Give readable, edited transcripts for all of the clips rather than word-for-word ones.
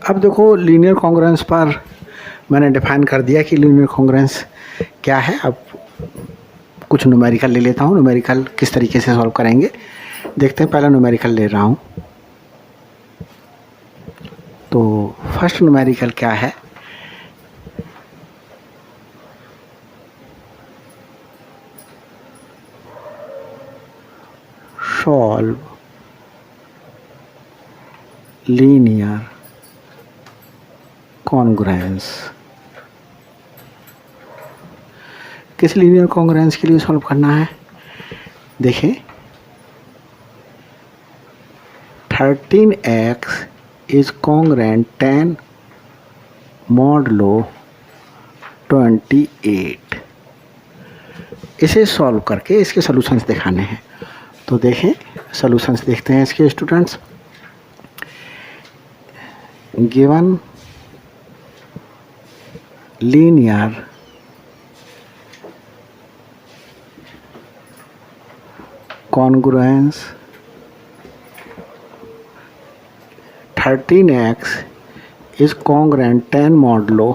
अब देखो linear congruence पर मैंने डिफाइन कर दिया कि लीनियर कॉन्ग्रुएंस क्या है। अब कुछ न्यूमेरिकल ले लेता हूँ, न्यूमेरिकल किस तरीके से सॉल्व करेंगे देखते हैं। पहला न्यूमेरिकल ले रहा हूँ, तो फर्स्ट न्यूमेरिकल क्या है, सॉल्व लीनियर कॉन्ग्रुएंस। किस लीनियर कॉन्ग्रुएंस के लिए सॉल्व करना है, देखें 13x इज कॉन्ग्रुएंट 10 मॉडलो 28। इसे सॉल्व करके इसके सॉल्यूशंस दिखाने हैं। तो देखें सॉल्यूशंस देखते हैं इसके students. Given linear congruence 13x is congruent 10 modulo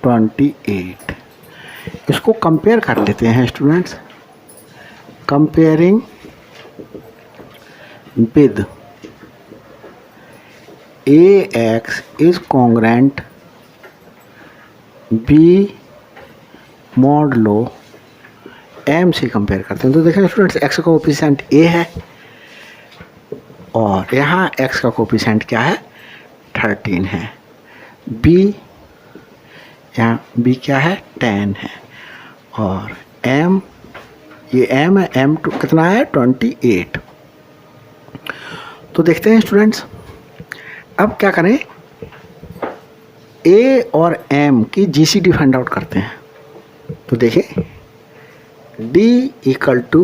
28। इसको कंपेयर कर लेते हैं students. Comparing with ax is congruent b modulo m से कंपेयर करते हैं। तो देखें स्टूडेंट्स x का कोएफिशिएंट a है और यहाँ x का कोएफिशिएंट क्या है 13 है, b यहाँ b क्या है 10 है और m ये m है, m कितना है 28। तो देखते हैं स्टूडेंट्स अब क्या करें, a और m की GCD फाइंड आउट करते हैं। तो देखें D इक्वल टू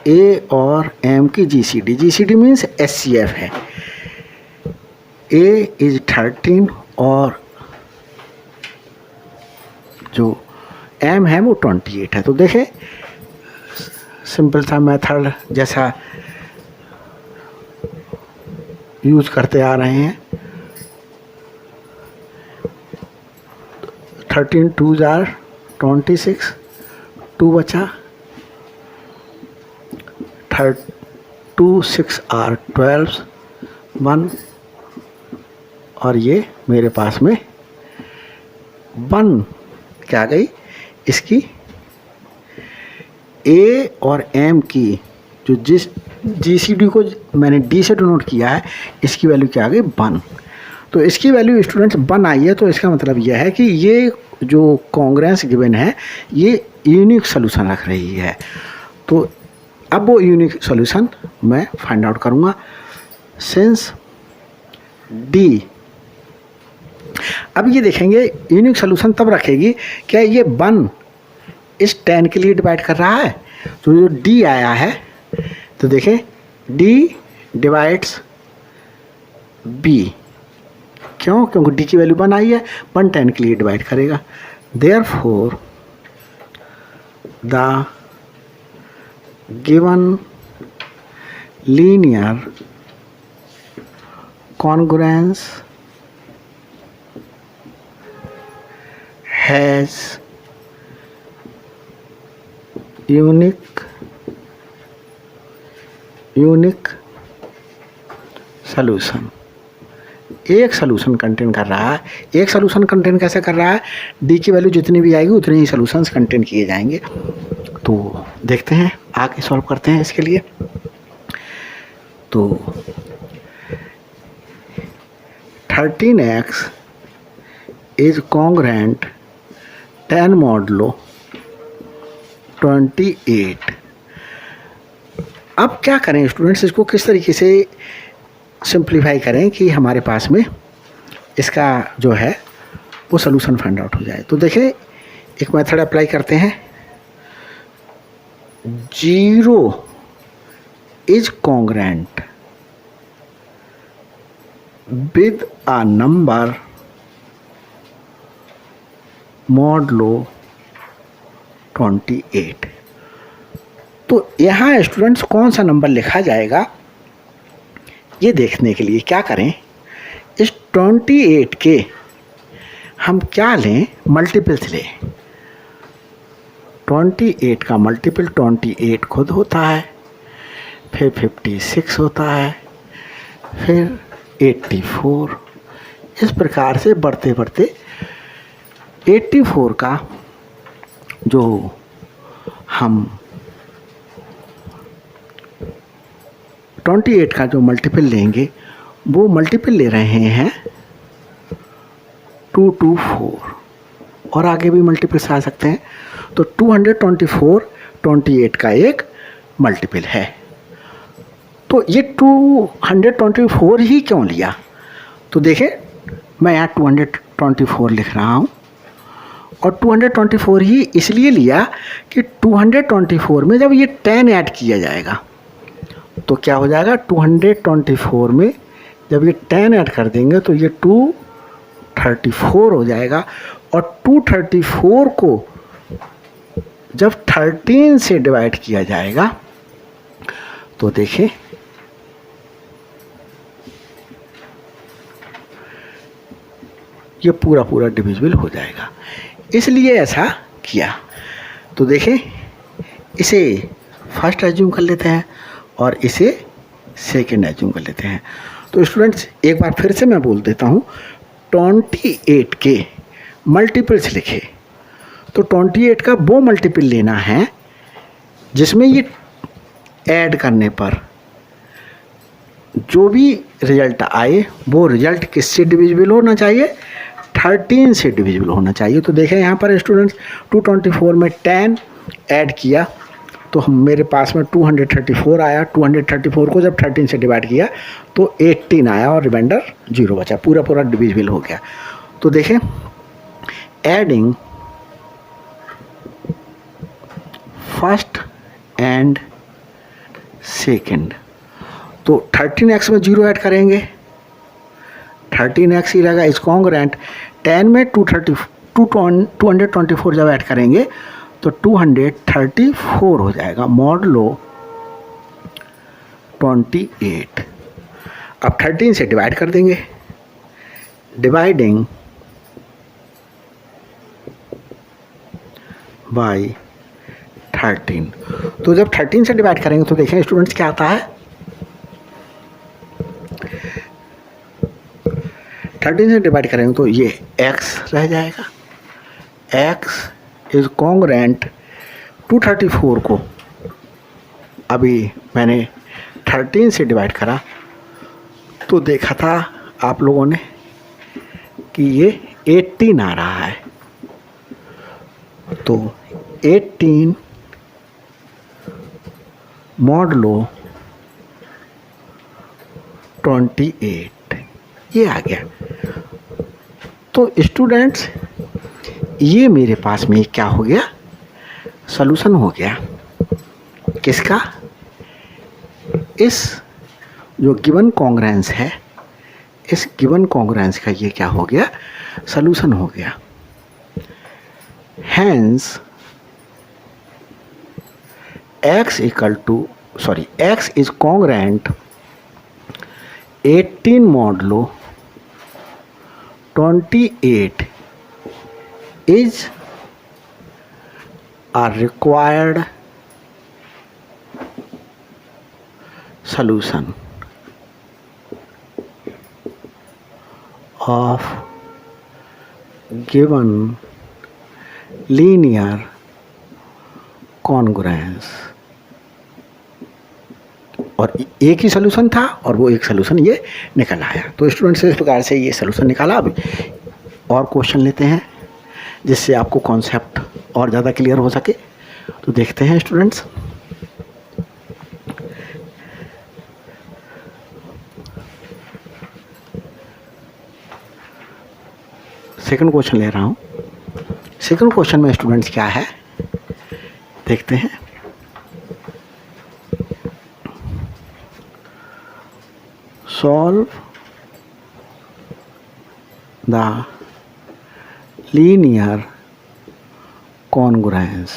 A और M की GCD, GCD मीन्स SCF है। A इज 13 और जो M है वो 28 है। तो देखें सिंपल सा मेथड जैसा यूज करते आ रहे हैं। 13 2 आर 26, 2 बचा, 2 6 आर 12, 1 और ये मेरे पास में 1 क्या गई, इसकी A और M की जो जिस GCD को मैंने D से डिनोट किया है इसकी वैल्यू क्या आ गई 1। तो इसकी वैल्यू स्टूडेंट्स 1 आई है। तो इसका मतलब यह है कि ये जो कॉन्ग्रुएंस गिवन है ये यूनिक सॉल्यूशन रख रही है। तो अब वो यूनिक सॉल्यूशन मैं फाइंड आउट करूँगा। सिंस D, अब ये देखेंगे यूनिक सॉल्यूशन तब रखेगी क्या ये 1 इस 10 के लिए डिवाइड कर रहा है। तो जो D आया है तो देखें D डिवाइड्स B, क्यों, क्योंकि D की वैल्यू 1 आई है, 1 10 के लिए डिवाइड करेगा। Therefore the given linear congruence has unique solution. एक सॉल्यूशन कंटेन कर रहा है। एक सॉल्यूशन कंटेन कैसे कर रहा है, डी की वैल्यू जितनी भी आएगी उतने ही सॉल्यूशंस कंटेन किए जाएंगे। तो देखते हैं आगे सॉल्व करते हैं इसके लिए। तो 13x इज कॉन्ग्रुएंट 10 मॉडलो 28। अब क्या करें स्टूडेंट्स, इसको किस तरीके से सिंप्लीफाई करें कि हमारे पास में इसका जो है वो सॉल्यूशन फाइंड आउट हो जाए। तो देखें एक मेथड अप्लाई करते हैं। 0 is congruent with a number modulo 28। तो यहाँ स्टूडेंट्स कौन सा नंबर लिखा जाएगा ये देखने के लिए क्या करें, इस 28 के हम क्या लें, मल्टीपल्स लें। 28 का मल्टीपल 28 खुद होता है, फिर 56 होता है, फिर 84। इस प्रकार से बढ़ते बढ़ते 84 का जो हम 28 का जो मल्टीपल लेंगे वो मल्टीपल ले रहे हैं 224, और आगे भी मल्टीपल्स आ सकते हैं। तो 224 28 का एक मल्टीपल है। तो ये 224 ही क्यों लिया, तो देखें मैं यहाँ 224 लिख रहा हूँ, और 224 ही इसलिए लिया कि 224 में जब ये 10 ऐड किया जाएगा तो क्या हो जाएगा, 224 में जब ये 10 ऐड कर देंगे तो ये 234 हो जाएगा, और 234 को जब 13 से डिवाइड किया जाएगा तो देखें ये पूरा पूरा डिविजिबल हो जाएगा, इसलिए ऐसा किया। तो देखें इसे फर्स्ट एज्यूम कर लेते हैं और इसे सेकंड एज्यूम कर लेते हैं। तो स्टूडेंट्स एक बार फिर से मैं बोल देता हूँ, 28 के मल्टीपल्स लिखे तो 28 का वो मल्टीपल लेना है जिसमें ये ऐड करने पर जो भी रिजल्ट आए वो रिजल्ट किससे डिविजिबल होना चाहिए, 13 से डिविजिबल होना चाहिए। तो देखें यहाँ पर स्टूडेंट्स 224 में 10 ऐड किया तो हम मेरे पास में 234 आया, 234 को जब 13 से डिवाइड किया तो 18 आया और रिमाइंडर 0 बचा, पूरा पूरा डिविजिबल हो गया। तो देखें एडिंग फर्स्ट एंड सेकंड, तो 13x में 0 ऐड करेंगे, 13x ही रहेगा इज कॉन्ग्रुएंट। 10 में 224 जब ऐड करेंगे तो 234 हो जाएगा मॉडलो 28। अब 13 से डिवाइड कर देंगे, डिवाइडिंग बाई 13। तो जब 13 से डिवाइड करेंगे तो देखें स्टूडेंट्स क्या आता है, 13 से डिवाइड करेंगे तो ये x रह जाएगा, x इज कॉन्ग्रुएंट 234 को अभी मैंने 13 से डिवाइड करा तो देखा था आप लोगों ने कि ये 18 आ रहा है। तो 18 मॉडलो 28 ये आ गया। तो स्टूडेंट्स ये मेरे पास में क्या हो गया, सॉल्यूशन हो गया किसका, इस जो गिवन कॉन्ग्रुएंस है, इस गिवन कॉन्ग्रुएंस का ये क्या हो गया, सॉल्यूशन हो गया। Hence x is congruent 18 modulo 28 is a required solution of given linear congruence। और एक ही सॉल्यूशन था और वो एक सॉल्यूशन ये निकल आया। तो स्टूडेंट्स इस प्रकार से ये सॉल्यूशन निकाला। अब और क्वेश्चन लेते हैं जिससे आपको कॉन्सेप्ट और ज़्यादा क्लियर हो सके। तो देखते हैं स्टूडेंट्स, सेकंड क्वेश्चन ले रहा हूँ। सेकंड क्वेश्चन में स्टूडेंट्स क्या है देखते हैं। Solve the linear congruence.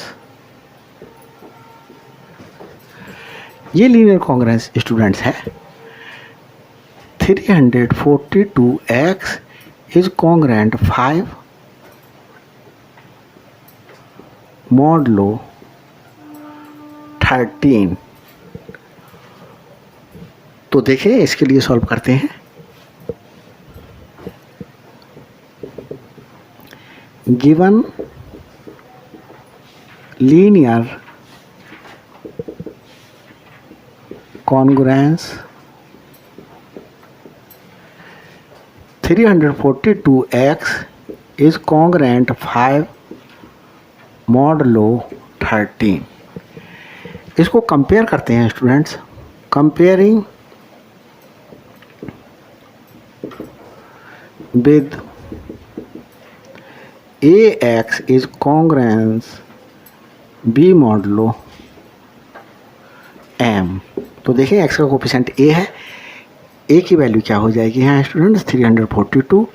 ये लीनियर कॉन्ग्रुएंस स्टूडेंट्स है 342x is congruent 5 modulo 13। तो देखें इसके लिए सॉल्व करते हैं। Given linear congruence 342x is congruent 5 modulo 13। इसको कंपेयर करते हैं students. Comparing with ax is congruence b modulo m। तो देखें x का कोफिशिएंट a है, a की वैल्यू क्या हो जाएगी यहाँ स्टूडेंट्स 342,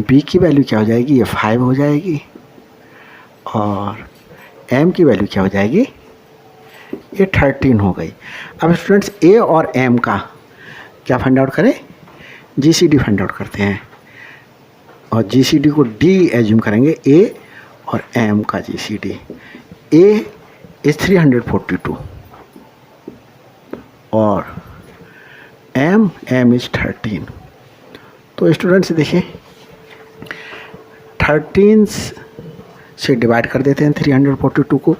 b की वैल्यू क्या हो जाएगी, ये 5 हो जाएगी, और m की वैल्यू क्या हो जाएगी, ये 13 हो गई। अब स्टूडेंट्स a और m का क्या फाइंड आउट करें, जीसीडी फाइंड आउट करते हैं, और जीसीडी को d एज्यूम करेंगे a और m का जीसीडी। a इज 342 और m इज 13। तो स्टूडेंट्स देखिए 13 से डिवाइड कर देते हैं 342 को।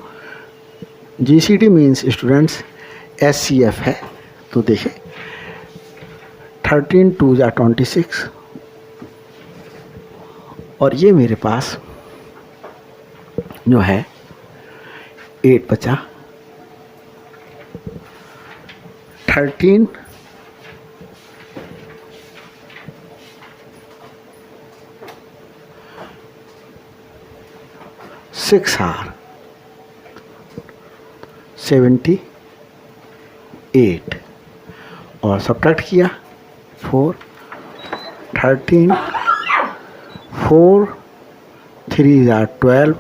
जीसीडी मीन्स स्टूडेंट्स एचसीएफ है, तो देखिए 13 2 जा 26, और ये मेरे पास जो है 8 बचा। 13 6 आर 78 और सब्ट्रैक्ट किया 4, 13 4 3 जा 12,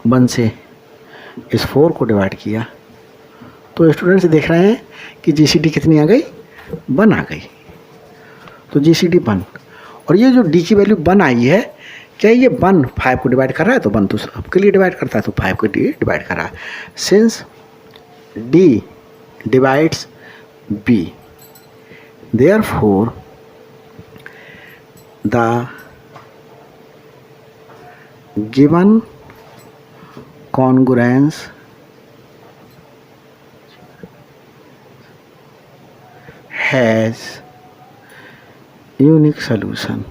1 से इस 4 को डिवाइड किया, तो स्टूडेंट्स देख रहे हैं कि जीसीडी कितनी आ गई, 1 आ गई। तो जीसीडी 1, और ये जो डी की वैल्यू 1 आई है, क्या ये 1 5 को डिवाइड कर रहा है, तो 1 तो सबके लिए डिवाइड करता है, तो 5 को डिवाइड कर रहा है। Since D divides B, therefore the given congruence has unique solution।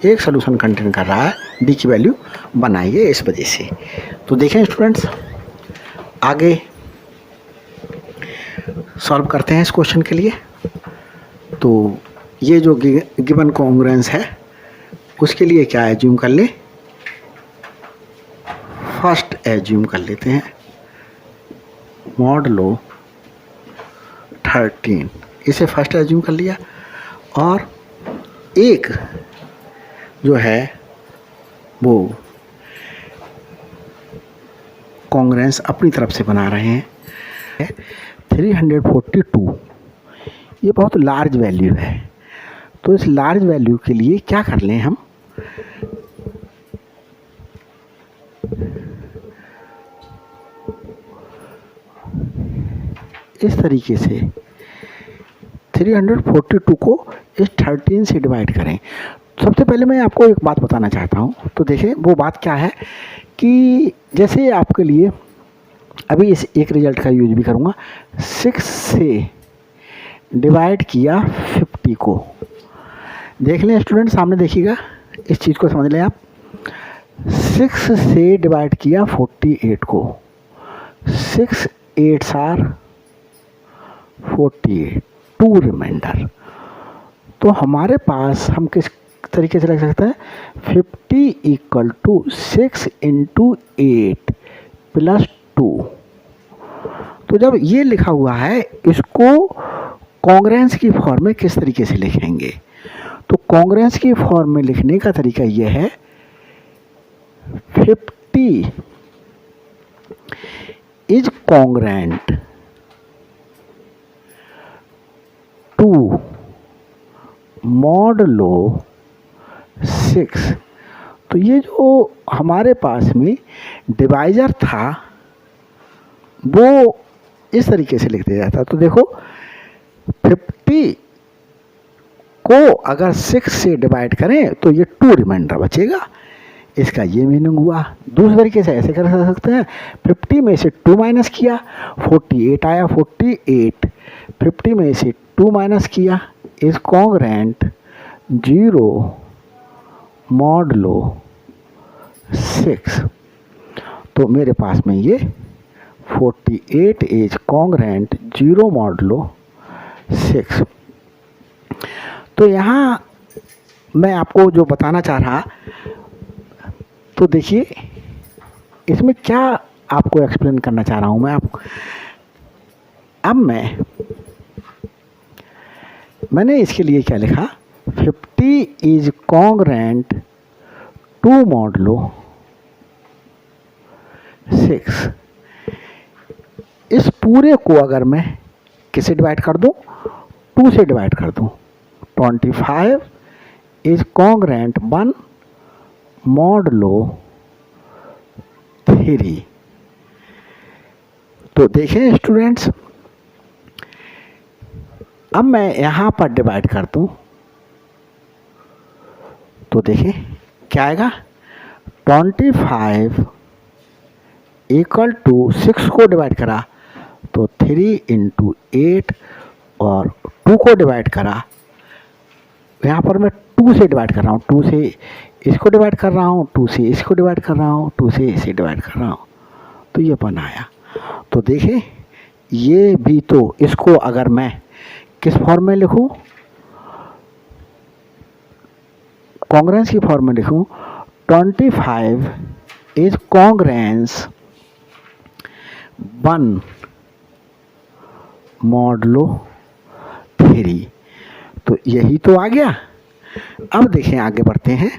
एक सोल्यूशन कंटेन कर रहा है, डी की वैल्यू बनाइए इस वजह से। तो देखें स्टूडेंट्स आगे सॉल्व करते हैं इस क्वेश्चन के लिए। तो ये जो गिवन कॉन्ग्रुएंस है उसके लिए क्या एज्यूम कर ले, फर्स्ट एज्यूम कर लेते हैं मॉडलो 13, इसे फर्स्ट एज्यूम कर लिया, और एक जो है वो कॉन्ग्रुएंस अपनी तरफ से बना रहे हैं। 342 ये बहुत लार्ज वैल्यू है, तो इस लार्ज वैल्यू के लिए क्या कर लें हम, इस तरीके से 342 को इस 13 से डिवाइड करें। सबसे पहले मैं आपको एक बात बताना चाहता हूँ। तो देखें वो बात क्या है कि जैसे आपके लिए अभी इस एक रिजल्ट का यूज भी करूँगा, 6 से डिवाइड किया 50 को। देख लें स्टूडेंट, सामने देखिएगा, इस चीज़ को समझ लें आप। 6 से डिवाइड किया 48 को, 6 8 आर 48, 2 रिमाइंडर। तो हमारे पास हम किस तरीके से लिख सकते हैं, 50 इक्वल टू 6 इंटू 8 प्लस 2। तो जब ये लिखा हुआ है, इसको कॉन्ग्रुएंस की फॉर्म में किस तरीके से लिखेंगे, तो कॉन्ग्रुएंस की फॉर्म में लिखने का तरीका यह है, 50 इज कॉन्ग्रेंट टू मॉडलो 6। तो ये जो हमारे पास में डिवाइजर था वो इस तरीके से लिख दिया जाता। तो देखो 50 को अगर 6 से डिवाइड करें तो ये 2 रिमाइंडर बचेगा, इसका ये मीनिंग हुआ। दूसरे तरीके से ऐसे कर सकते हैं, 50 में से 2 माइनस किया 48 आया, 48 50 में से 2 माइनस किया इज कॉन्ग्रेंट 0 मॉडलो 6। तो मेरे पास में ये 48 इज कॉन्ग्रेंट 0 मॉडलो 6। तो यहाँ मैं आपको जो बताना चाह रहा, तो देखिए इसमें क्या आपको एक्सप्लेन करना चाह रहा हूँ मैं आपको। अब मैंने इसके लिए क्या लिखा, 50 इज कॉन्ग्रेंट टू मॉडलो 6। इस पूरे को अगर मैं किससे डिवाइड कर दूं, 2 से डिवाइड कर दूं, 25 इज कॉन्ग्रेंट 1 मॉडलो 3। तो देखें स्टूडेंट्स, अब मैं यहां पर डिवाइड कर दूं तो देखें क्या आएगा, 25 इक्वल टू 6 को डिवाइड करा तो 3 इंटू 8 और 2 को डिवाइड करा, यहाँ पर मैं 2 से डिवाइड कर रहा हूँ, 2 से इसको डिवाइड कर रहा हूँ, 2 से इसको डिवाइड कर रहा हूँ, 2 से इसे डिवाइड कर रहा हूँ, तो ये बन आया। तो देखिए ये भी, तो इसको अगर मैं किस फॉर्म में लिखूँ, कॉन्ग्रेंस की फॉर्म में लिखूँ, 25 इज कॉन्ग्रेंस 1 मॉडलो 3। तो यही तो आ गया। अब देखें आगे बढ़ते हैं।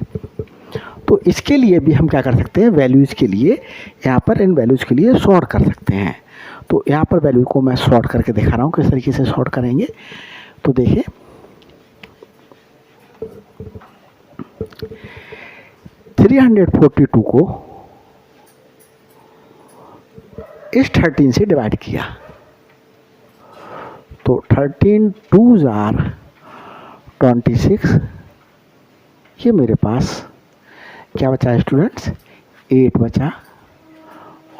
तो इसके लिए भी हम क्या कर सकते हैं, वैल्यूज़ के लिए यहाँ पर इन वैल्यूज़ के लिए सॉर्ट कर सकते हैं। तो यहाँ पर वैल्यू को मैं सॉर्ट करके दिखा रहा हूँ किस तरीके से सॉर्ट करेंगे। तो देखिए 342 को इस 13 से डिवाइड किया तो 13 2s आर 26। ये मेरे पास क्या बचा है स्टूडेंट्स, 8 बचा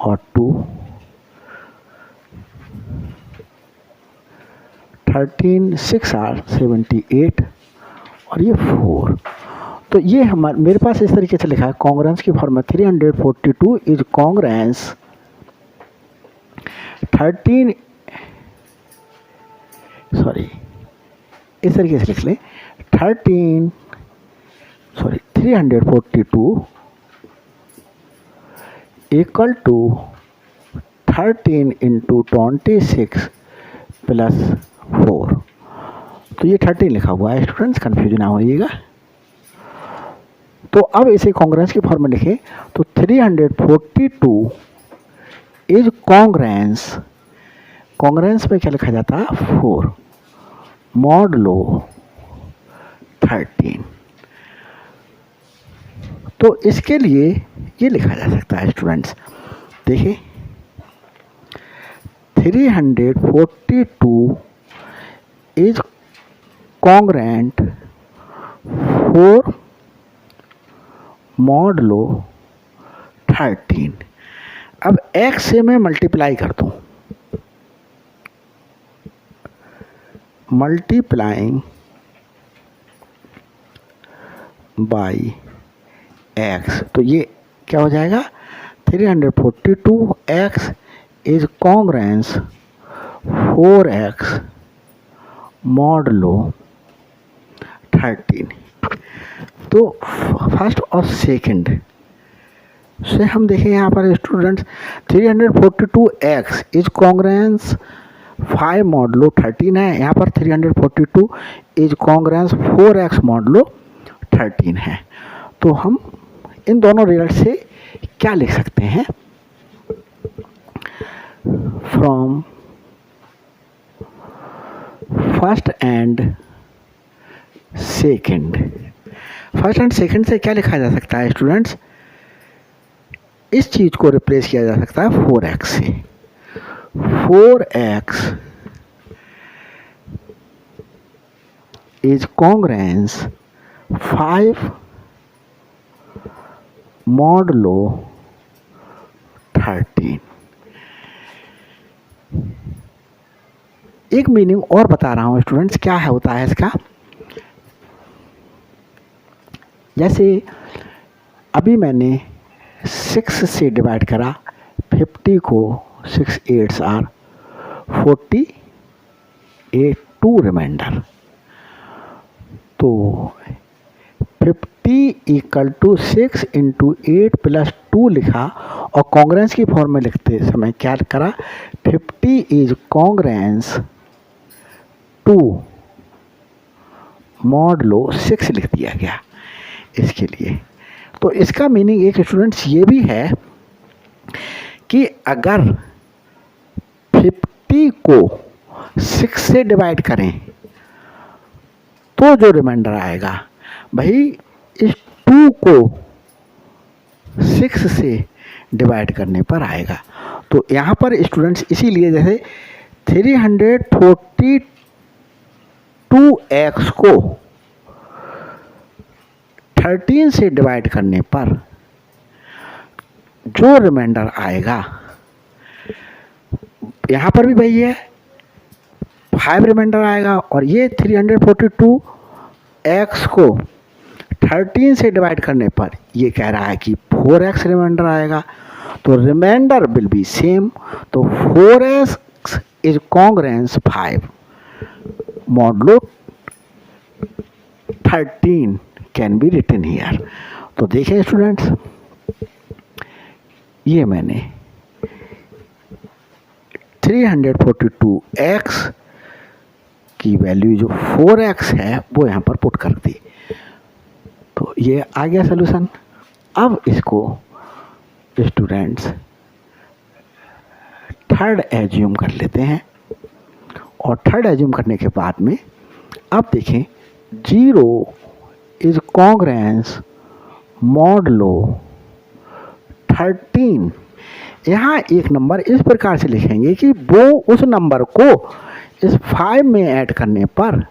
और 2, 13 6 आर 78 और ये 4। तो ये हमारे मेरे पास इस तरीके से लिखा है, कॉन्ग्रेंस की फॉर्म में 342 इज कॉन्ग्रेंस 13, सॉरी इस तरीके से लिख लें, 342 इक्वल टू 13 इंटू 26 प्लस 4। तो ये 13 लिखा हुआ है स्टूडेंट्स, कन्फ्यूजन ना होइएगा। तो अब इसे कॉन्ग्रेंस की फॉर्म में लिखें तो 342 इज कॉन्ग्रेंस में क्या लिखा जाता है, 4 मॉडलो 13। तो इसके लिए ये लिखा जा सकता है स्टूडेंट्स, देखिए 342 इज कॉन्ग्रेंट 4 मॉडलो 13। अब x से मैं मल्टीप्लाई कर दूं, मल्टीप्लाइंग बाई x, तो ये क्या हो जाएगा, 342x is congruence 4x modulo 13। तो फर्स्ट और सेकंड से हम देखें यहाँ पर students, 342x is congruence 5 modulo 13 है, यहाँ पर 342 इज कॉन्ग्रेंस 4x मॉडलो 13 है। तो हम इन दोनों रिजल्ट से क्या लिख सकते हैं, from first and second. First and second से क्या लिखा जा सकता है स्टूडेंट्स? इस चीज को रिप्लेस किया जा सकता है 4x से। 4x is congruence 5 modulo 13। एक मीनिंग और बता रहा हूं स्टूडेंट्स, क्या है होता है इसका। जैसे अभी मैंने 6 से डिवाइड करा 50 को, 6 8 आर 48, 2 रिमाइंडर। तो 50 इक्वल टू 6 इंटू 8 प्लस 2 लिखा, और कॉन्ग्रेंस की फॉर्म में लिखते समय क्या करा, 50 इज कॉन्ग्रेंस 2 मॉडलो 6 लिख दिया गया इसके लिए। तो इसका मीनिंग एक स्टूडेंट्स ये भी है कि अगर 50 को 6 से डिवाइड करें तो जो रिमाइंडर आएगा भाई इस 2 को 6 से डिवाइड करने पर आएगा। तो यहाँ पर स्टूडेंट्स इसीलिए जैसे 342x को 13 से डिवाइड करने पर जो रिमाइंडर आएगा, यहाँ पर भी वही है 5 रिमाइंडर आएगा, और ये 342x को 13 से डिवाइड करने पर ये कह रहा है कि 4x रिमाइंडर आएगा। तो रिमाइंडर विल बी सेम। तो 4x is congruence 5 modulo 13 can be written here. तो देखें स्टूडेंट्स, ये मैंने 342x की वैल्यू जो 4x है वो यहाँ पर पुट कर दी। तो ये आ गया सॉल्यूशन। अब इसको स्टूडेंट्स थर्ड एज्यूम कर लेते हैं, और थर्ड एज्यूम करने के बाद में अब देखें 0 इज कॉन्ग्रेंस मॉडलो 13। यहाँ एक नंबर इस प्रकार से लिखेंगे कि वो उस नंबर को इस 5 में ऐड करने पर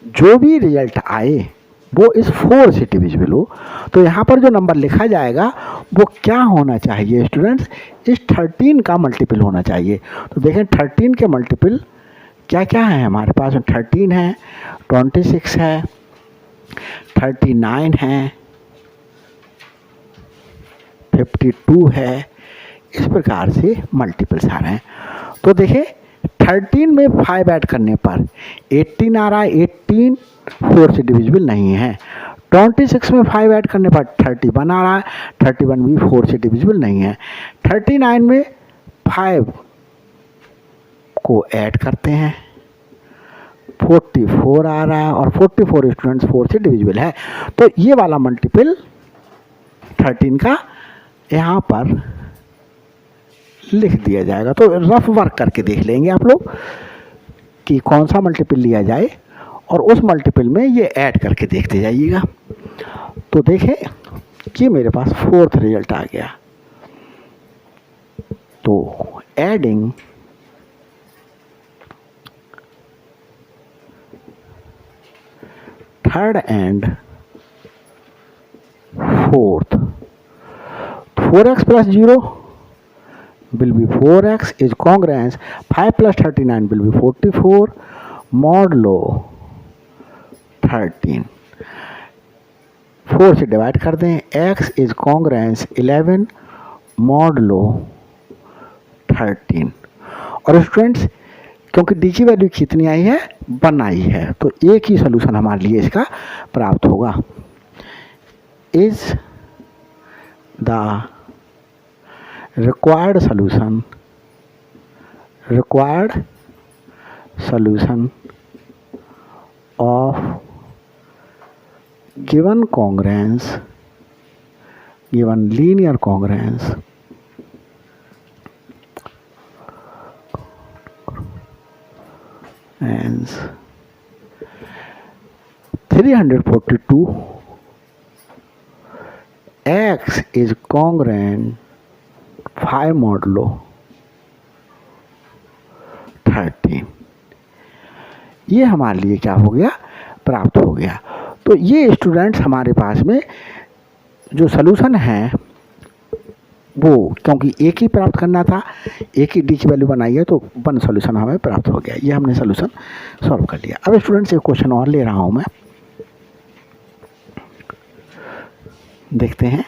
जो भी रिजल्ट आए वो इस 4 से डिविजिबल हो। तो यहाँ पर जो नंबर लिखा जाएगा वो क्या होना चाहिए स्टूडेंट्स, इस 13 का मल्टीपल होना चाहिए। तो देखें 13 के मल्टीपल क्या क्या है हमारे पास। 13 है, 26 है, 39 है, 52 है, इस प्रकार से मल्टीपल्स आ रहे हैं। तो देखिए 13 में 5 ऐड करने पर 18 आ रहा है, 18 4 से डिविजिबल नहीं है। 26 में 5 ऐड करने पर 31 आ रहा है, 31 भी 4 से डिविजिबल नहीं है। 39 में 5 को ऐड करते हैं, 44 आ रहा है, और 44 स्टूडेंट्स 4 से डिविजिबल है। तो ये वाला मल्टीपल 13 का यहाँ पर लिख दिया जाएगा। तो रफ वर्क करके देख लेंगे आप लोग कि कौन सा मल्टीपल लिया जाए, और उस मल्टीपल में ये ऐड करके देखते जाइएगा। तो देखें कि मेरे पास 4th रिजल्ट आ गया। तो adding third and fourth, 4x plus 0 will be 4x is congruence 5 plus 39 will be 44 modulo 13। 4 से डिवाइड कर दें, x is congruence 11 modulo 13। और स्टूडेंट्स क्योंकि डी की वैल्यू कितनी आई है, 1 आई है, तो एक ही सोल्यूशन हमारे लिए इसका प्राप्त होगा। Is the required solution of given linear congruence hence 342 x is congruent 5 modulo 13। ये हमारे लिए क्या हो गया, प्राप्त हो गया। तो ये स्टूडेंट्स हमारे पास में जो सलूशन है वो, क्योंकि एक ही प्राप्त करना था, एक ही डी की वैल्यू बनाई है, तो वन सॉल्यूशन हमें प्राप्त हो गया। ये हमने सॉल्यूशन सॉल्व कर लिया। अब स्टूडेंट्स एक क्वेश्चन और ले रहा हूं मैं, देखते हैं।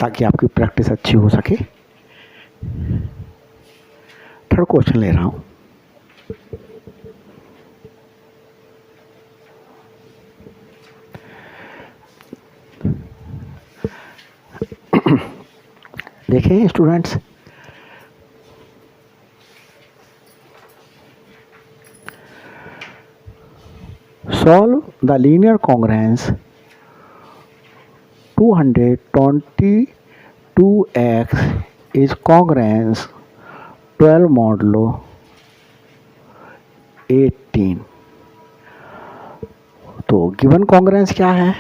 ताकि आपकी प्रैक्टिस अच्छी हो सके। थर्ड क्वेश्चन ले रहा हूं। देखें students, solve the linear congruence 222x is congruence 12 modulo 18। तो गिवन कॉन्ग्रुएंस क्या है?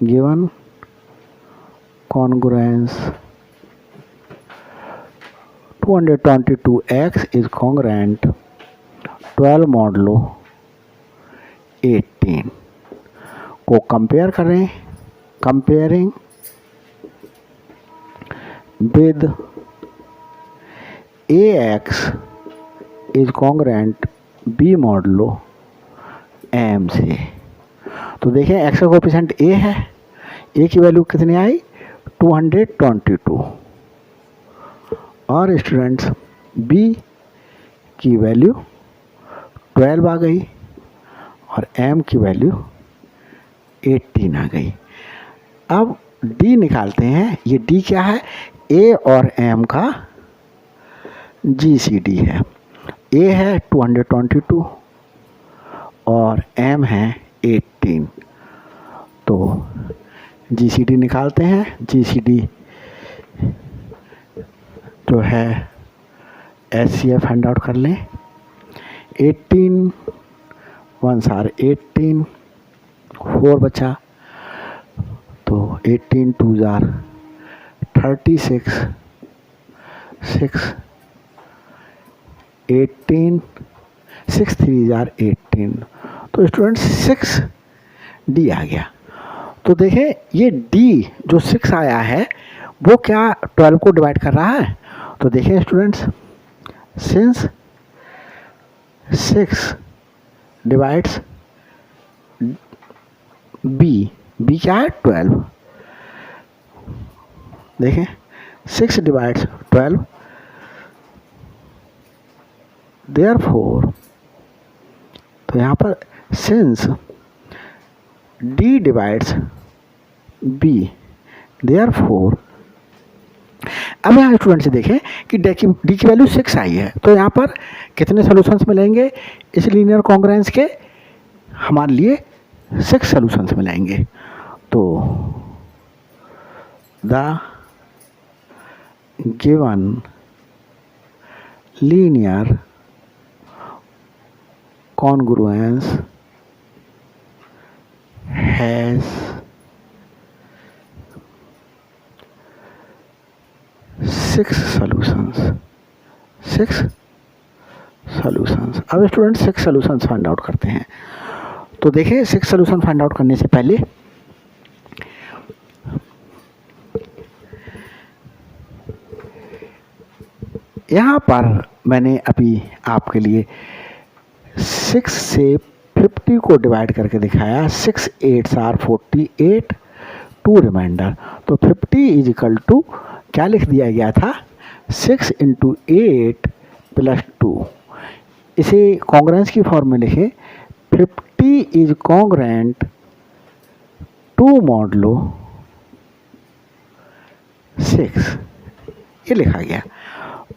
Given congruence 222x is congruent 12 modulo 18 को कंपेयर करें, comparing with ax is congruent b modulo m से। तो देखें x का कोएफिशिएंट a है, a की वैल्यू कितनी आई 222, और स्टूडेंट्स b की वैल्यू 12 आ गई और m की वैल्यू 18 आ गई। अब d निकालते हैं। ये d क्या है? a और m का GCD है। a है 222 और m है 18। तो GCD निकालते हैं। GCD जो है SCF हैंड आउट कर लें। 18 1s are 18, 4 बचा, तो 18 2s are 36, 6 18, 6 3s are 18। तो स्टूडेंट्स 6D आ गया। तो देखें ये D जो 6 आया है वो क्या 12 को डिवाइड कर रहा है? तो देखें स्टूडेंट्स, सिंस 6 डिवाइड्स B क्या है 12। देखें 6 डिवाइड्स 12, देयरफॉर तो यहाँ पर since D divides B, therefore अब यहाँ स्टूडेंट से देखें कि D की वैल्यू 6 आई है, तो यहाँ पर कितने सॉल्यूशंस मिलेंगे इस लीनियर कॉन्ग्रुएंस के? हमारे लिए 6 सॉल्यूशंस मिलेंगे। तो the given linear congruence has 6 solutions। 6 solutions। अब स्टूडेंट 6 solutions फाइंड आउट करते हैं। तो देखिए 6 solution फाइंड आउट करने से पहले यहाँ पर मैंने अभी आपके लिए 6 से 50 को डिवाइड करके दिखाया। 6 8s are 48, 2 रिमाइंडर। तो 50 इज इक्वल टू क्या लिख दिया गया था? 6 × 8 + 2। इसे कॉन्ग्रुएंस की फॉर्म में लिखें। 50 इज कॉन्ग्रुएंट 2 मोडुलो 6, ये लिखा गया।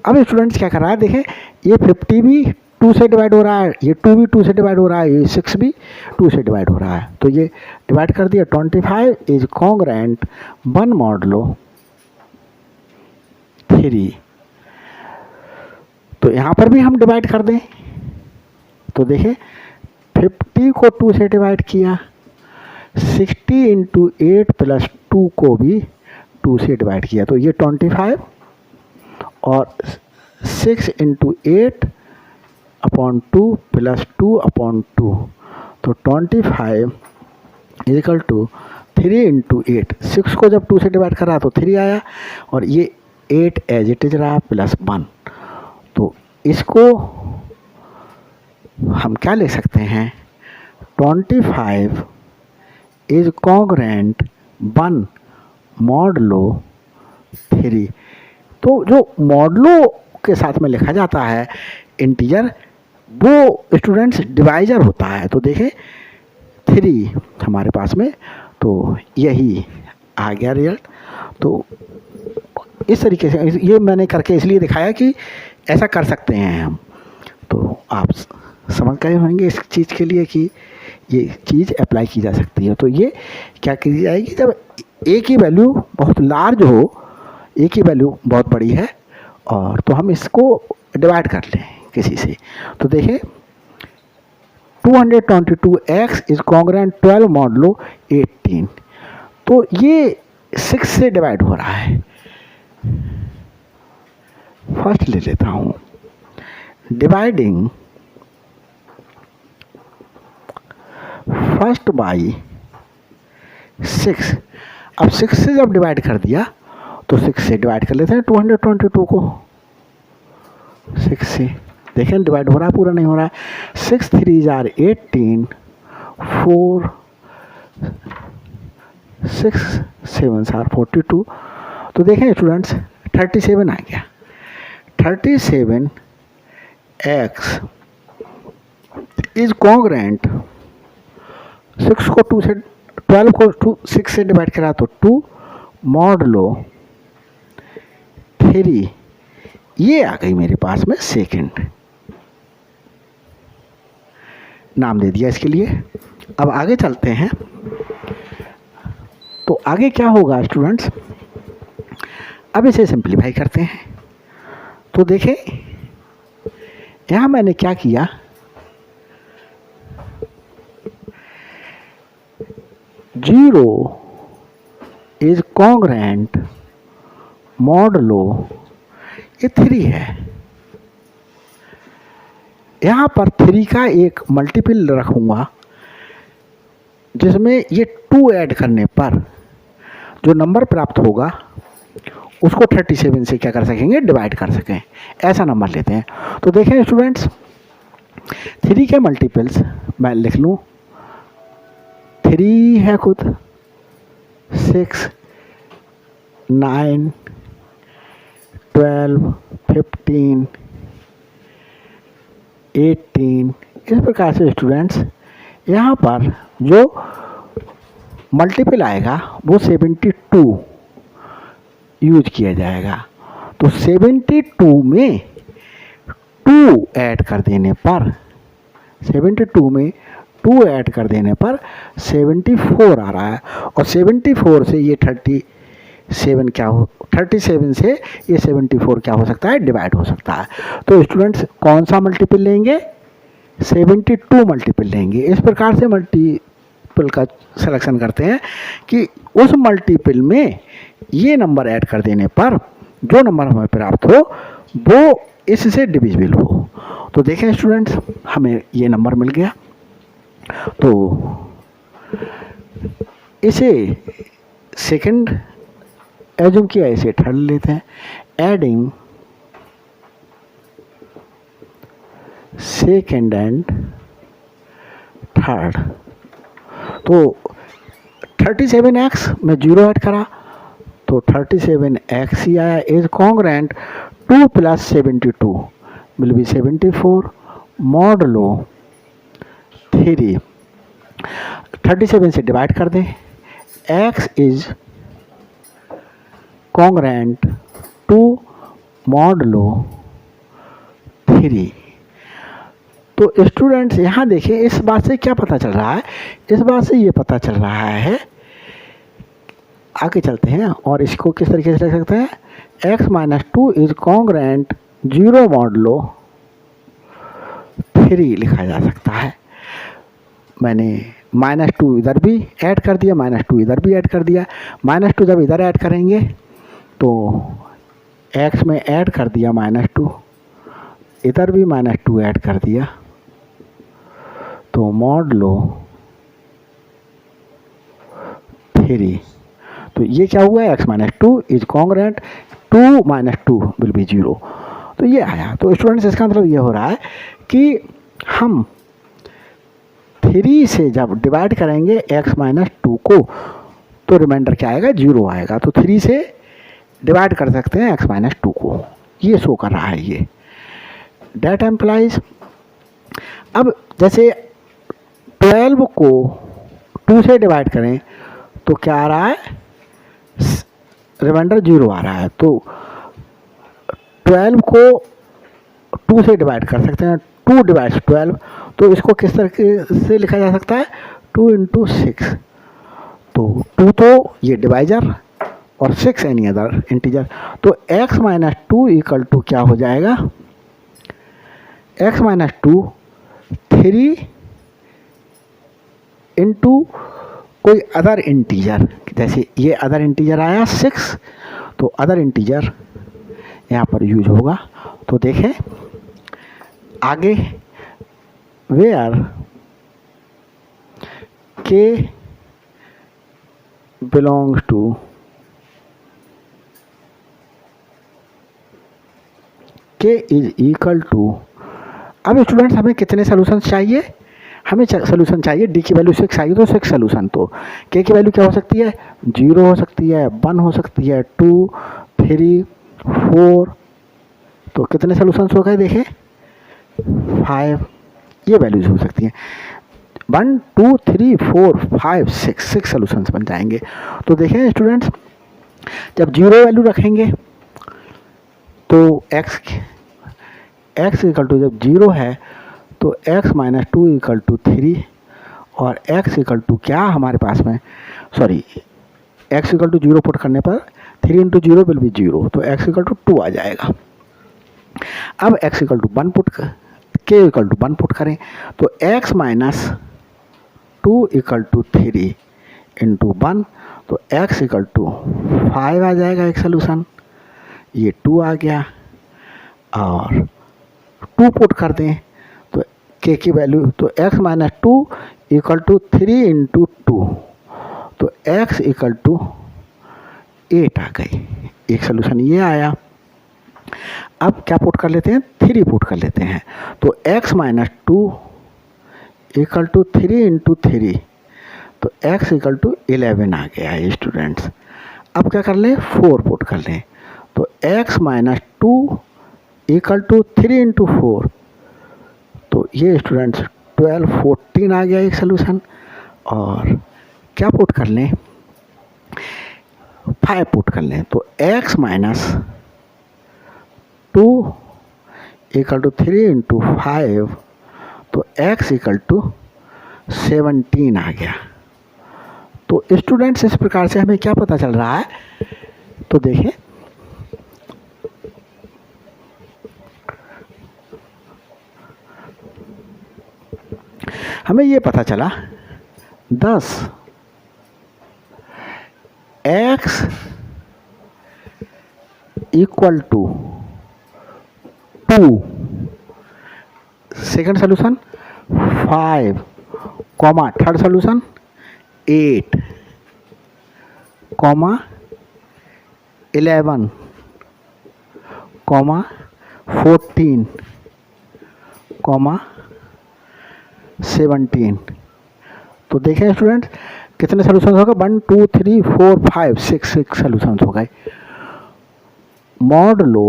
अब स्टूडेंट्स क्या कर रहा है? देखें ये 50 भी 2 से डिवाइड हो रहा है, ये 2 भी 2 से डिवाइड हो रहा है, ये 6 भी 2 से डिवाइड हो रहा है। तो ये डिवाइड कर दिया। 25 इज कॉन्ग्रुएंट 1 मोडुलो 3। तो यहाँ पर भी हम डिवाइड कर दें तो देखें 50 को 2 से डिवाइड किया, 60 इंटू 8 प्लस 2 को भी 2 से डिवाइड किया, तो ये 25 और 6 इंटू 8 अपॉन 2 प्लस 2 अपॉन 2, तो 25 इजिकल टू 3 इंटू 8। 6 को जब 2 से डिवाइड करा तो 3 आया और ये 8 एज इट इज रहा प्लस 1। तो इसको हम क्या ले सकते हैं, 25 इज कॉन्ग्रेंट 1 मॉडलो 3। तो जो मॉडलो के साथ में लिखा जाता है इंटीजर, वो स्टूडेंट्स डिवाइजर होता है। तो देखें 3 हमारे पास में, तो यही आ गया रिजल्ट। तो इस तरीके से ये मैंने करके इसलिए दिखाया कि ऐसा कर सकते हैं हम। तो आप समझ गए होंगे इस चीज़ के लिए कि ये चीज़ अप्लाई की जा सकती है। तो ये क्या की जाएगी, जब ए की वैल्यू बहुत लार्ज हो, ए की वैल्यू बहुत बड़ी है और तो हम इसको डिवाइड कर लें किसी से। तो देखें 222x इज कॉन्ग्रेंट 12 मॉडलो 18। तो ये 6 से डिवाइड हो रहा है। फर्स्ट ले लेता हूँ, डिवाइडिंग फर्स्ट बाई 6। अब 6 से जब डिवाइड कर दिया तो 6 से डिवाइड कर लेते हैं 222 को 6 से। देखें डिवाइड हो रहा है, पूरा नहीं हो रहा है। 6 3 जार 18, 4 6 7 जार 42। तो देखें स्टूडेंट्स 37 आ गया। 37x इज कॉन्ग्रेंट 6 को 2 से 12 को 6 से डिवाइड करा तो 2 मॉडलो 3। ये आ गई मेरे पास में सेकंड, नाम दे दिया इसके लिए। अब आगे चलते हैं। तो आगे क्या होगा स्टूडेंट्स, अब इसे सिंप्लीफाई करते हैं। तो देखें यहाँ मैंने क्या किया, जीरो इज कॉन्ग्रेंट मॉडलो, ये 3 है। यहाँ पर 3 का एक मल्टीपल रखूँगा जिसमें ये 2 ऐड करने पर जो नंबर प्राप्त होगा उसको 37 से क्या कर सकेंगे, डिवाइड कर सकें। ऐसा नंबर लेते हैं। तो देखें स्टूडेंट्स 3 के मल्टीपल्स मैं लिख लूँ, 3 है खुद, 6 9 12 15 18। इस प्रकार से स्टूडेंट्स यहाँ पर जो मल्टीपल आएगा वो 72 यूज किया जाएगा। तो 72 में 2 ऐड कर देने पर 72 में 2 ऐड कर देने पर 74 आ रहा है और 74 से ये 37 क्या हो, 37 से ये 74 क्या हो सकता है, डिवाइड हो सकता है। तो स्टूडेंट्स कौन सा मल्टीपल लेंगे, 72 मल्टीपल लेंगे। इस प्रकार से मल्टीपल का सिलेक्शन करते हैं कि उस मल्टीपल में ये नंबर ऐड कर देने पर जो नंबर हमें प्राप्त हो वो इससे डिविजिबल हो। तो देखें स्टूडेंट्स हमें ये नंबर मिल गया। तो इसे सेकंड एज्यूम किया, इसे थर्ड लेते हैं। एडिंग सेकंड एंड थर्ड, तो 37x में 0 ऐड करा तो 37x ही आया। Is congruent 2 plus 72 will be 74 modulo 3। 37 से डिवाइड कर दें, x इज कॉन्ग्रेंट 2 मॉडलो 3। तो स्टूडेंट्स यहाँ देखें, इस बात से क्या पता चल रहा है, इस बात से ये पता चल रहा है आगे चलते हैं और इसको किस तरीके से लिख सकते हैं, x minus two is congruent 0 modulo 3 लिखा जा सकता है। मैंने -2 इधर भी ऐड कर दिया, -2 इधर भी ऐड कर दिया। -2 जब इधर ऐड करेंगे तो x में ऐड कर दिया -2, इधर भी -2 ऐड कर दिया, तो मॉडलो 3। तो ये क्या हुआ, x minus two is congruent 2 minus 2 will be 0। तो ये आया। तो स्टूडेंट्स इसका मतलब ये हो रहा है कि हम 3 से जब डिवाइड करेंगे x माइनस 2 को तो रिमाइंडर क्या आएगा, 0 आएगा। तो 3 से डिवाइड कर सकते हैं x माइनस 2 को, ये शो कर रहा है ये। डेट एम्प्लाइज, अब जैसे 12 को 2 से डिवाइड करें तो क्या आ रहा है, रिमाइंडर 0 आ रहा है। तो 12 को 2 से डिवाइड कर सकते हैं, 2 डिवाइड्स 12। तो इसको किस तरह से लिखा जा सकता है, 2 इंटू 6। तो 2 तो ये डिवाइजर और 6 एनी अदर इंटीजर। तो x माइनस 2 इक्वल टू क्या हो जाएगा, x माइनस 2 3 इंटू कोई अदर इंटीजर, जैसे ये अदर इंटीजर आया 6, तो अदर इंटीजर यहाँ पर यूज होगा। तो देखें आगे, where k belongs to k is equal to, अब स्टूडेंट्स हमें कितने सोल्यूशन चाहिए, हमें सोल्यूशन चाहिए d की वैल्यू 6 आई तो 6 सोल्यूशन। तो k की वैल्यू क्या हो सकती है, 0 हो सकती है, 1 हो सकती है, 2, 3, 4। तो कितने सोल्यूशंस हो गए देखें, 5, ये वैल्यूज हो सकती हैं। 1, 2, 3, 4, 5, 6 सोल्यूशंस बन जाएंगे। तो देखें स्टूडेंट्स, जब 0 वैल्यू रखेंगे तो x इक्वल टू जब 0 है तो x माइनस 2 इक्वल टू 3 और x इक्वल टू क्या हमारे पास में, sorry x equal to 0 put करने पर 3 इंटू 0 विल बी 0, तो x इक्वल टू 2 आ जाएगा। अब x इक्वल टू 1 पुट कर, k इक्वल टू 1 पुट करें तो x minus 2 equal to 3 into 1, तो x इक्वल टू 5 आ जाएगा एक सोल्यूशन, ये 2 आ गया। और 2 पुट कर दें तो k की वैल्यू, तो x minus 2 equal to 3 into 2, तो x इक्वल टू 8 आ गई, एक सोल्यूशन ये आया। अब क्या पुट कर लेते हैं, 3 पुट कर लेते हैं, तो x minus 2 equal to 3 into 3, तो x इक्वल टू 11 आ गया है स्टूडेंट्स। अब क्या कर लें, 4 पुट कर लें, तो x minus 2 equal to 3 into 4, तो ये स्टूडेंट्स 12, 14 आ गया एक सोल्यूशन। और क्या पुट कर लें, 5 पुट कर लें, तो x minus 2 equal to 3 into 5, तो x इक्वल टू 17 आ गया। तो स्टूडेंट्स इस प्रकार से हमें क्या पता चल रहा है, तो देखें हमें ये पता चला 10 x equal to 2, second solution 5, comma third solution 8, comma 11, comma 14, comma 17। तो देखें स्टूडेंट्स कितने सोल्यूशन हो गए, 1, 2, 3, 4, 5, 6 सोल्यूशन हो गए। मॉडलो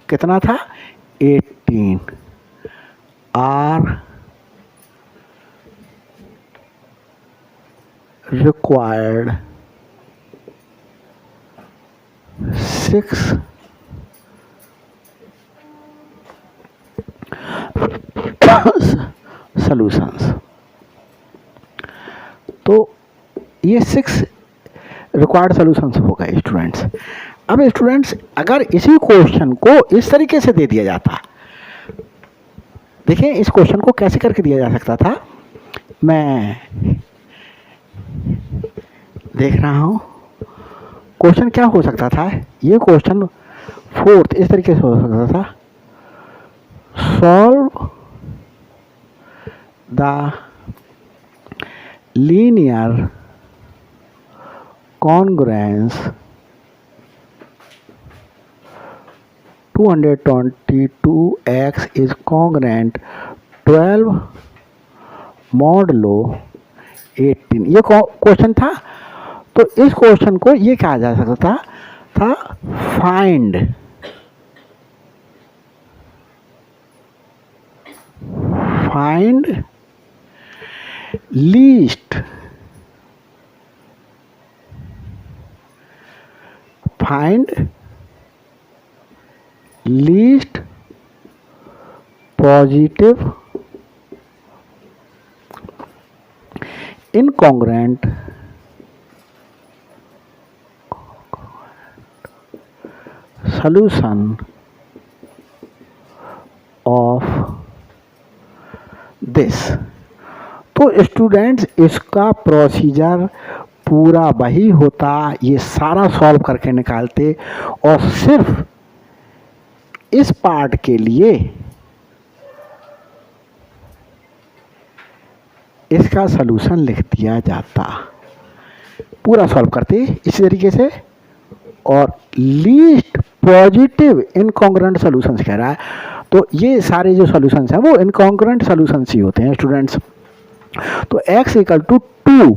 कितना था, 18। Are required 6 solutions. तो ये 6 रिक्वायर्ड सॉल्यूशंस हो गए स्टूडेंट्स। अब स्टूडेंट्स अगर इसी क्वेश्चन को इस तरीके से दे दिया जाता, देखिए इस क्वेश्चन को कैसे करके दिया जा सकता था, मैं देख रहा हूँ क्वेश्चन क्या हो सकता था। ये क्वेश्चन फोर्थ इस तरीके से हो सकता था, solve the linear congruence 222x is congruent 12 modulo 18। ये क्वेश्चन था। तो इस क्वेश्चन को ये कहा जा सकता था find least positive incongruent solution of this। तो स्टूडेंट्स इसका प्रोसीजर पूरा वही होता, ये सारा सॉल्व करके निकालते और सिर्फ इस पार्ट के लिए इसका सलूशन लिख दिया जाता, पूरा सॉल्व करते इसी तरीके से। और लीस्ट पॉजिटिव इनकॉन्ग्रुएंट सॉल्यूशंस कह रहा है, तो ये सारे जो सॉल्यूशंस हैं वो इनकॉन्ग्रुएंट सॉल्यूशंस ही होते हैं स्टूडेंट्स। तो x इक्वल टू 2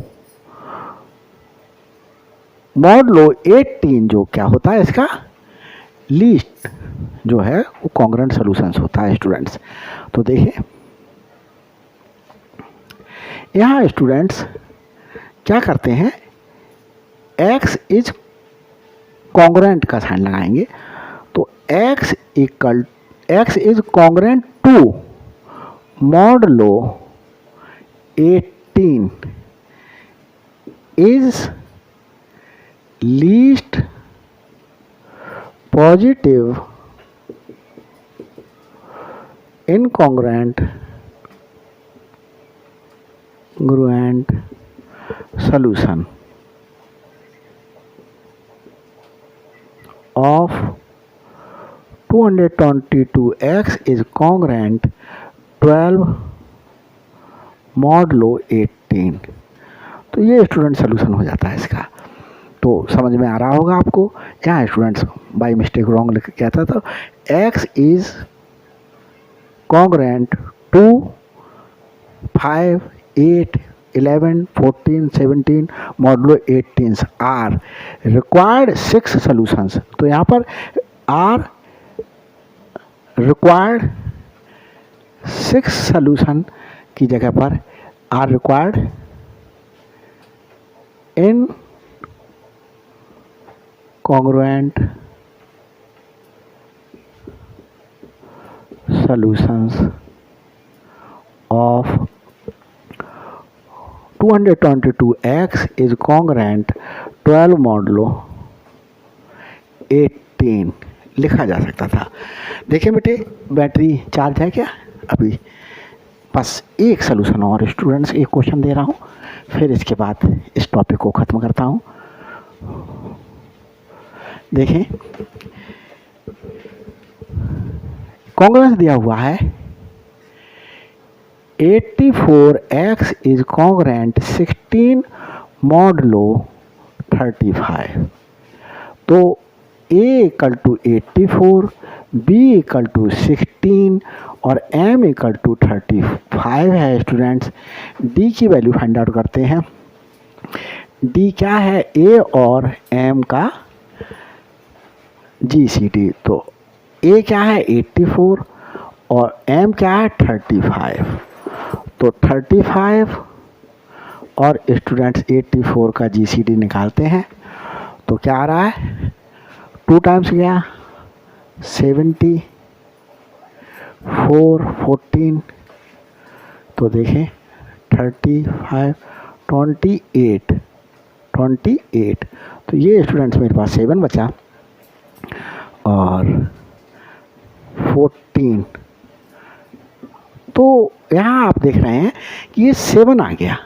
मॉडलो 18 जो क्या होता है, इसका लीस्ट जो है वो कॉन्ग्रुएंट सॉल्यूशंस होता है स्टूडेंट्स। तो देखिए यहाँ स्टूडेंट्स क्या करते हैं, x इज कॉन्ग्रुएंट का साइन लगाएंगे। तो x is congruent to modulo 18 is least positive incongruent solution of 222x is congruent 12 modulo 18। तो ये स्टूडेंट सोल्यूशन हो जाता है इसका। तो समझ में आ रहा होगा आपको। यहाँ स्टूडेंट्स बाई मिस्टेक रॉन्ग लिख गया था। तो x is congruent to 5, 8, 11, 14, 17 modulo 18 are required 6 solutions. तो यहाँ पर आर रिक्वायर्ड 6 सॉल्यूशन की जगह पर are required in congruent solutions of 222x is congruent 12 modulo 18 लिखा जा सकता था। देखिए बेटे बैटरी चार्ज है क्या अभी? बस एक सलूशन और स्टूडेंट्स, एक क्वेश्चन दे रहा हूँ, फिर इसके बाद इस टॉपिक को ख़त्म करता हूँ। देखें कॉन्ग्रुएंस दिया हुआ है 84x is congruent 16 मॉडलो 35। तो a equal to 84, b equal to 16 और m इक्वल टू 35 है स्टूडेंट्स। d की वैल्यू फाइंड आउट करते हैं। d क्या है? a और m का GCD। तो a क्या है? 84 और m क्या है? 35। तो 35 और स्टूडेंट्स 84 का GCD निकालते हैं तो क्या आ रहा है? 2 टाइम्स गया 70, 4, 14। तो देखें 35, 28 28। तो ये स्टूडेंट्स मेरे पास 7 बचा और 14। तो यहाँ आप देख रहे हैं कि ये 7 आ गया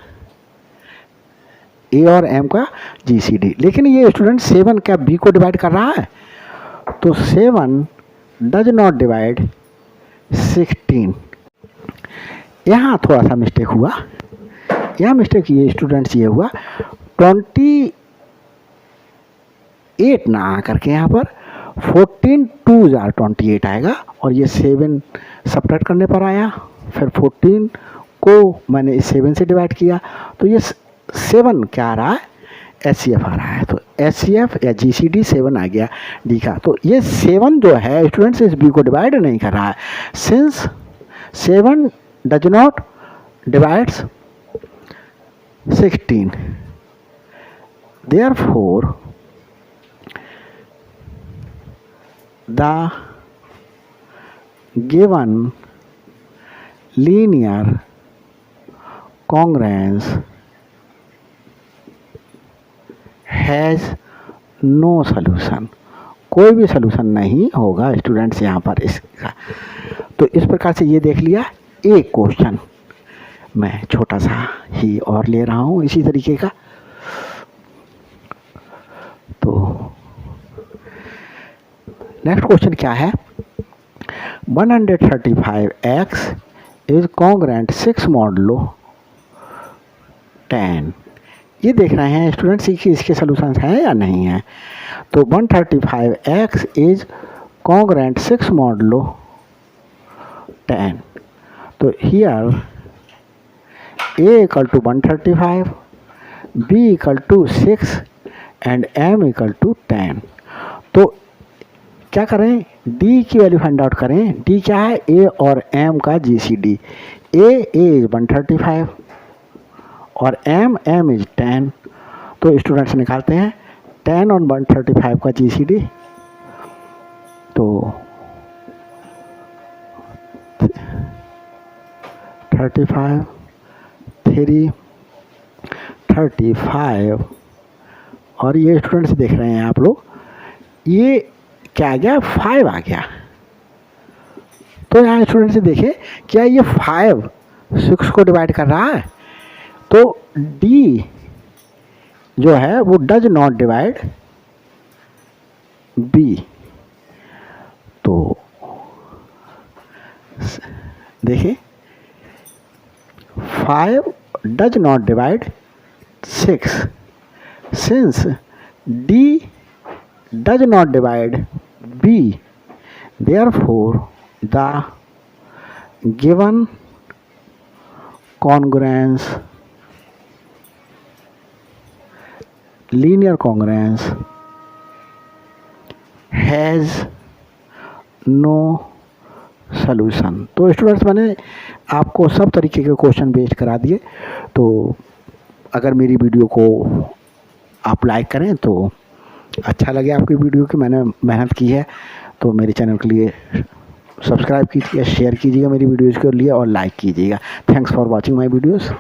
ए और एम का जीसीडी, लेकिन ये स्टूडेंट 7 क्या बी को डिवाइड कर रहा है? तो 7 डज नॉट डिवाइड 16। यहाँ थोड़ा सा मिस्टेक हुआ। यहाँ मिस्टेक ये स्टूडेंट्स ये हुआ 28 ना आ करके यहाँ पर 14 2 जार 28 आएगा और ये 7 सब्ट्रैक्ट करने पर आया। फिर 14 को मैंने इस 7 से डिवाइड किया तो ये 7 क्या आ रहा है? एचसीएफ आ रहा है। तो एचसीएफ या जीसीडी 7 आ गया डी का। तो ये 7 जो है स्टूडेंट्स इस बी को डिवाइड नहीं कर रहा है, since 7 does not divides 16, therefore the given linear congruence has no solution. कोई भी सॉल्यूशन नहीं होगा स्टूडेंट्स यहाँ पर इसका। तो इस प्रकार से ये देख लिया एक क्वेश्चन। मैं छोटा सा ही और ले रहा हूँ इसी तरीके का। तो नेक्स्ट क्वेश्चन क्या है? 135x is congruent 6 modulo 10। ये देख रहे हैं स्टूडेंट्स कि इसके सॉल्यूशंस हैं या नहीं हैं। तो 135x इज कॉन्ग्रुएंट 6 मॉडुलो 10। तो here a equal to 135, b equal to 6 and m equal to 10। तो क्या करें? d की वैल्यू फाइंड आउट करें। d क्या है? a और m का जीसीडी। a इज 135 और m इज 10। तो स्टूडेंट्स निकालते हैं 10 और 135 का जीसीडी। तो 35 3 35 और ये स्टूडेंट्स देख रहे हैं आप लोग, ये क्या आ गया? 5 आ गया। तो यहाँ स्टूडेंट से देखें क्या ये 5 6 को डिवाइड कर रहा है? तो डी जो है वो डज नॉट डिवाइड बी। तो देखिए 5 does not divide 6, since D does not divide B, therefore the given congruence, linear congruence has no solution. तो स्टूडेंट्स मैंने आपको सब तरीके के क्वेश्चन बेस्ड करा दिए। तो अगर मेरी वीडियो को आप लाइक करें तो अच्छा लगे आपकी वीडियो की, मैंने मेहनत की है, तो मेरे चैनल के लिए सब्सक्राइब कीजिए, शेयर कीजिएगा मेरी वीडियोज़ के लिए और लाइक कीजिएगा। Thanks for watching my videos.